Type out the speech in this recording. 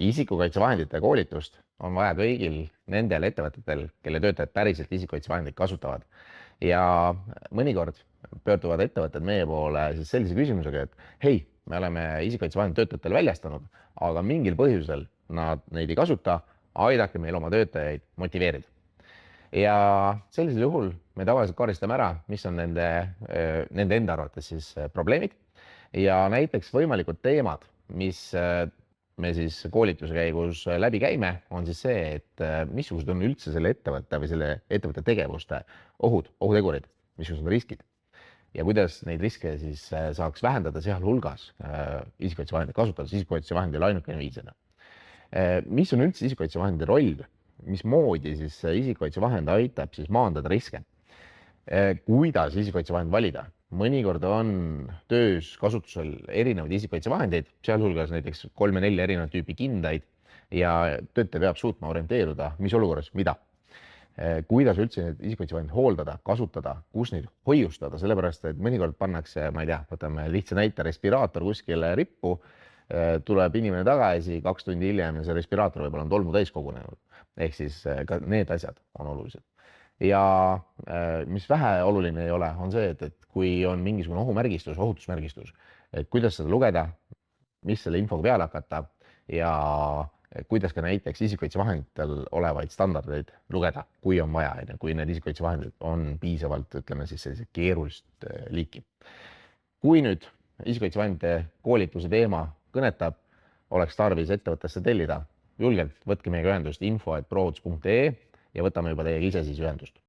Isikukaitsevahendite koolitust on vaja kõigil nendel ettevõtetel, kelle töötajad päriselt isikukaitsevahendeid kasutavad. Ja mõnikord pöörduvad ettevõtted meie poole siis sellise küsimusega, et hei, me oleme isikukaitsevahendid töötajatele väljastanud, aga mingil põhjusel nad neid ei kasuta, aidake meil oma töötajaid motiveerida. Ja sellisel juhul me tavaliselt kaardistame ära, mis on nende enda arvates siis probleemid ja näiteks võimalikud teemad, mis me siis koolituse käigus läbi käime, on siis see, et missugused on üldse selle ettevõtte või selle ettevõtte tegevuste ohud, ohutegurid, missugused on riskid ja kuidas neid riske siis saaks vähendada, sealhulgas isikukaitsevahendeid kasutades. Isikukaitsevahendid ei ole ainukene viis seda. Mis on üldse isikukaitsevahendite roll? Mismoodi siis isikukaitsevahend aitab siis maandada riske? Kuidas isikukaitsevahend valida? Mõnikord on töös kasutusel erinevaid isikukaitsevahendeid, sealhulgas näiteks 3-4 erinevat tüüpi kindaid ja töötaja peab suutma orienteeruda, mis olukorras, mida. Kuidas üldse neid isikukaitsevahendeid hooldada, kasutada, kus neid hoiustada, sellepärast et mõnikord pannakse, ma ei tea, võtame lihtsa näite, respiraator kuskile rippu, tuleb inimene tagasi 2 tundi hiljem ja see respiraator võib-olla on tolmu täis kogunenud. Ehk siis ka need asjad on olulised. Ja mis vähe oluline ei ole, on see, et kui on mingisugune ohumärgistus, ohutusmärgistus, et kuidas seda lugeda, mis selle infoga peale hakata ja kuidas ka näiteks isikukaitsevahenditel olevaid standardeid lugeda, kui on vaja, kui need isikukaitsevahendid on piisavalt, ütleme siis sellise keerulist liiki. Kui nüüd isikukaitsevahendite koolituse teema kõnetab, oleks tarvis ettevõttesse tellida, julgelt võtke meiega ühendust info@prohooldus.ee ja võtame juba teiega ise siis ühendust.